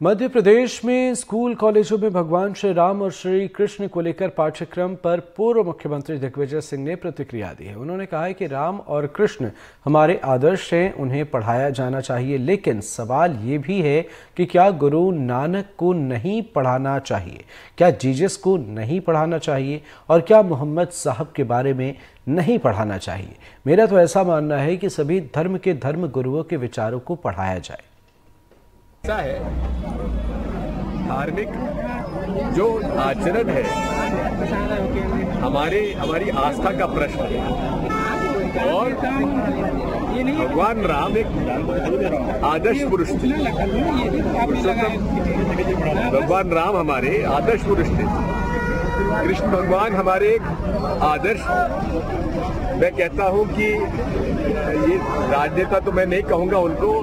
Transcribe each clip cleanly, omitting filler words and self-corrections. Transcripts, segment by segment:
मध्य प्रदेश में स्कूल कॉलेजों में भगवान श्री राम और श्री कृष्ण को लेकर पाठ्यक्रम पर पूर्व मुख्यमंत्री दिग्विजय सिंह ने प्रतिक्रिया दी है। उन्होंने कहा है कि राम और कृष्ण हमारे आदर्श हैं, उन्हें पढ़ाया जाना चाहिए, लेकिन सवाल ये भी है कि क्या गुरु नानक को नहीं पढ़ाना चाहिए, क्या जीसस को नहीं पढ़ाना चाहिए और क्या मोहम्मद साहब के बारे में नहीं पढ़ाना चाहिए। मेरा तो ऐसा मानना है कि सभी धर्म के धर्म गुरुओं के विचारों को पढ़ाया जाए। ऐसा है, धार्मिक जो आचरण है हमारी आस्था का प्रश्न है और भगवान राम एक आदर्श पुरुष थे। भगवान राम हमारे आदर्श पुरुष थे। कृष्ण भगवान हमारे एक आदर्श। मैं कहता हूं कि ये राजनेता तो मैं नहीं कहूंगा उनको,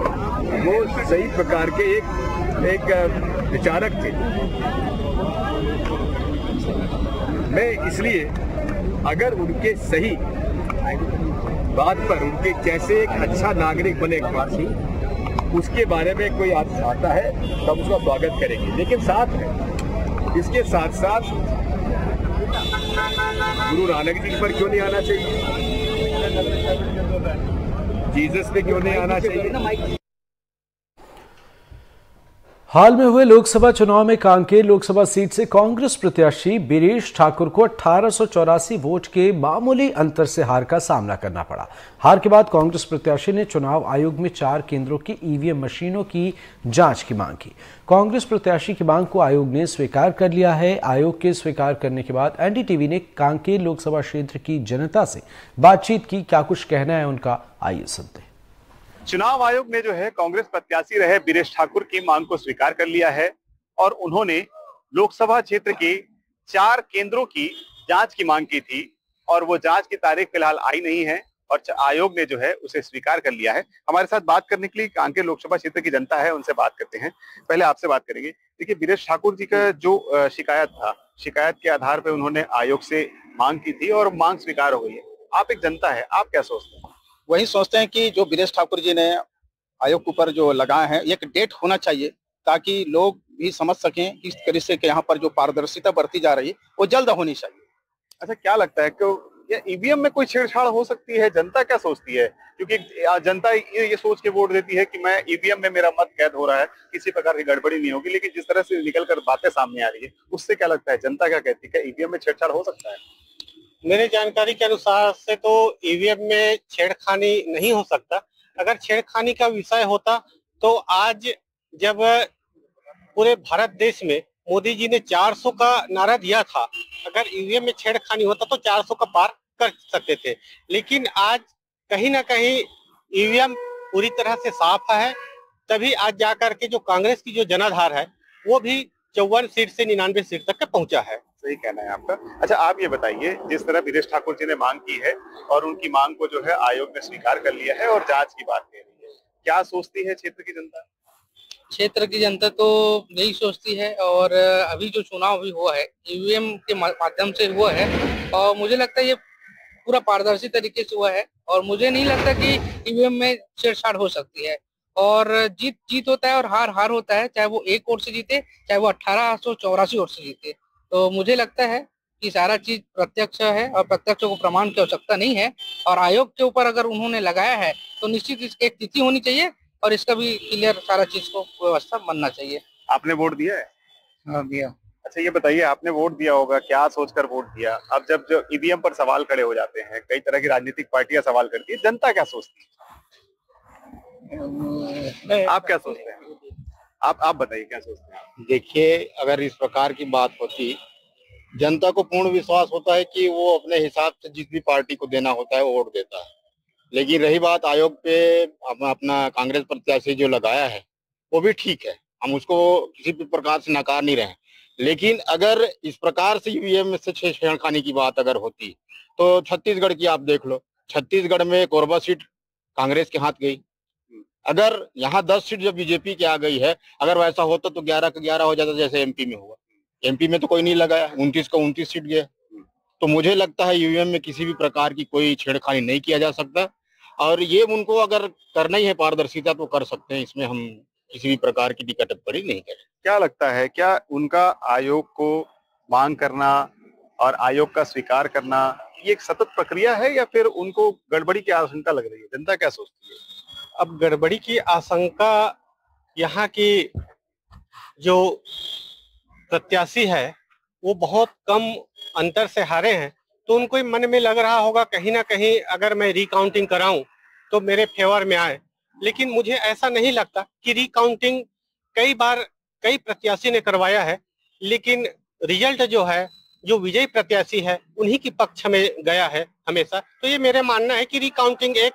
वो सही प्रकार के एक विचारक थे। मैं इसलिए अगर उनके सही बात पर उनके कैसे एक अच्छा नागरिक बने उसके बारे में कोई आता है तो हम उसका स्वागत करेंगे, लेकिन साथ में इसके साथ साथ गुरु नानक जी पर क्यों नहीं आना चाहिए, जीसस पे क्यों नहीं आना चाहिए। हाल में हुए लोकसभा चुनाव में कांकेर लोकसभा सीट से कांग्रेस प्रत्याशी बीरेश ठाकुर को 1884 वोट के मामूली अंतर से हार का सामना करना पड़ा। हार के बाद कांग्रेस प्रत्याशी ने चुनाव आयोग में 4 केंद्रों की ईवीएम मशीनों की जांच की मांग की। कांग्रेस प्रत्याशी की मांग को आयोग ने स्वीकार कर लिया है। आयोग के स्वीकार करने के बाद एनडीटीवी ने कांकेर लोकसभा क्षेत्र की जनता से बातचीत की। क्या कुछ कहना है उनका, आइए सुनते हैं। चुनाव आयोग ने जो है कांग्रेस प्रत्याशी रहे बीरेश ठाकुर की मांग को स्वीकार कर लिया है और उन्होंने लोकसभा क्षेत्र के 4 केंद्रों की जांच की मांग की थी और वो जांच की तारीख फिलहाल आई नहीं है और आयोग ने जो है उसे स्वीकार कर लिया है। हमारे साथ बात करने के लिए कांकेर लोकसभा क्षेत्र की जनता है, उनसे बात करते हैं। पहले आपसे बात करेंगे। देखिए, बीरेश ठाकुर जी का जो शिकायत था, शिकायत के आधार पर उन्होंने आयोग से मांग की थी और मांग स्वीकार हो गई है। आप एक जनता है, आप क्या सोचते हैं? वही सोचते हैं कि जो बीरेश ठाकुर जी ने आयोग के ऊपर जो लगाए हैं, एक डेट होना चाहिए ताकि लोग भी समझ सकें कि इस तरह से यहाँ पर जो पारदर्शिता बढ़ती जा रही है वो जल्द होनी चाहिए। अच्छा, क्या लगता है कि ये ईवीएम में कोई छेड़छाड़ हो सकती है? जनता क्या सोचती है? क्योंकि जनता ये सोच के वोट देती है कि मैं ईवीएम में मेरा मत कैद हो रहा है, किसी प्रकार की गड़बड़ी नहीं होगी, लेकिन जिस तरह से निकल कर बातें सामने आ रही है उससे क्या लगता है, जनता क्या कहती है, क्या ईवीएम में छेड़छाड़ हो सकता है? मेरे जानकारी के अनुसार से तो ईवीएम में छेड़खानी नहीं हो सकता। अगर छेड़खानी का विषय होता तो आज जब पूरे भारत देश में मोदी जी ने 400 का नारा दिया था, अगर ईवीएम में छेड़खानी होता तो 400 का पार कर सकते थे। लेकिन आज कहीं ना कहीं ईवीएम पूरी तरह से साफ है, तभी आज जाकर के जो कांग्रेस की जो जनाधार है वो भी 54 सीट से 99 सीट तक पहुंचा है। सही कहना है आपका। अच्छा, आप ये बताइए, जिस तरह बीरेश ठाकुर जी ने मांग की है और उनकी मांग को जो है आयोग ने स्वीकार कर लिया है और जांच की बात कह रही है, क्या सोचती है क्षेत्र की जनता? क्षेत्र की जनता तो यही सोचती है और अभी जो चुनाव भी हुआ है ईवीएम के माध्यम से हुआ है और मुझे लगता है ये पूरा पारदर्शी तरीके से हुआ है और मुझे नहीं लगता कि ईवीएम में छेड़छाड़ हो सकती है। और जीत होता है और हार होता है, चाहे वो 1 वोट से जीते चाहे वो 1884 वोट से जीते। तो मुझे लगता है कि सारा चीज प्रत्यक्ष है और प्रत्यक्ष को प्रमाण की आवश्यकता नहीं है और आयोग के ऊपर अगर उन्होंने लगाया है तो निश्चित इसकी एक तिथि होनी चाहिए और इसका भी क्लियर सारा चीज को व्यवस्था बनना चाहिए। आपने वोट दिया है? हाँ, दिया। अच्छा, ये बताइए, आपने वोट दिया होगा, क्या सोचकर वोट दिया? अब जब जो ईवीएम पर सवाल खड़े हो जाते हैं, कई तरह की राजनीतिक पार्टियां सवाल करती है, जनता क्या सोचती है? आप क्या सोचते हैं? आप बताइए, क्या सोचते हैं? देखिए, अगर इस प्रकार की बात होती, जनता को पूर्ण विश्वास होता है कि वो अपने हिसाब से जिस भी पार्टी को देना होता है वो वोट देता है। लेकिन रही बात आयोग पे अपना कांग्रेस प्रत्याशी जो लगाया है वो भी ठीक है, हम उसको किसी भी प्रकार से नकार नहीं रहे। लेकिन अगर इस प्रकार से ईवीएम से छेड़खानी की बात अगर होती तो छत्तीसगढ़ की आप देख लो, छत्तीसगढ़ में कोरबा सीट कांग्रेस के हाथ गई। अगर यहाँ 10 सीट जब बीजेपी की आ गई है, अगर वैसा होता तो 11 का 11 हो जाता, जैसे एमपी में हुआ। एमपी में तो कोई नहीं लगाया, 29 का 29 सीट गया। तो मुझे लगता है ईवीएम में किसी भी प्रकार की कोई छेड़खानी नहीं किया जा सकता और ये उनको अगर करना ही है पारदर्शिता तो कर सकते हैं, इसमें हम किसी भी प्रकार की टिकट टिप्पणी नहीं करें। क्या लगता है, क्या उनका आयोग को मांग करना और आयोग का स्वीकार करना ये एक सतत प्रक्रिया है या फिर उनको गड़बड़ी की आशंका लग रही है? जनता क्या सोचती है? अब गड़बड़ी की आशंका यहाँ की जो प्रत्याशी है वो बहुत कम अंतर से हारे हैं, तो उनको ही मन में लग रहा होगा कहीं ना कहीं अगर मैं रिकाउंटिंग कराऊं तो मेरे फेवर में आए। लेकिन मुझे ऐसा नहीं लगता कि रिकाउंटिंग कई बार कई प्रत्याशी ने करवाया है, लेकिन रिजल्ट जो है, जो विजयी प्रत्याशी है उन्हीं के पक्ष में गया है हमेशा। तो ये मेरे मानना है कि रिकाउंटिंग एक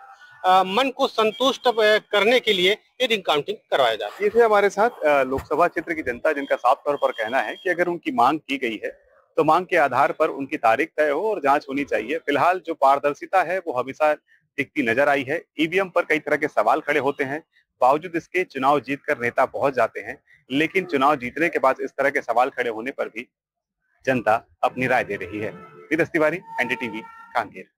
मन को संतुष्ट करने के लिए ये रिकाउंटिंग करवाया जाता है। ये थे हमारे साथ लोकसभा क्षेत्र की जनता, जिनका साफ तौर पर कहना है कि अगर उनकी मांग की गई है तो मांग के आधार पर उनकी तारीख तय हो और जांच होनी चाहिए। फिलहाल जो पारदर्शिता है वो हमेशा दिखती नजर आई है। ईवीएम पर कई तरह के सवाल खड़े होते हैं, बावजूद इसके चुनाव जीतकर नेता पहुंच जाते हैं, लेकिन चुनाव जीतने के बाद इस तरह के सवाल खड़े होने पर भी जनता अपनी राय दे रही है। नीरज तिवारी, एनडीटीवी, कांकेर।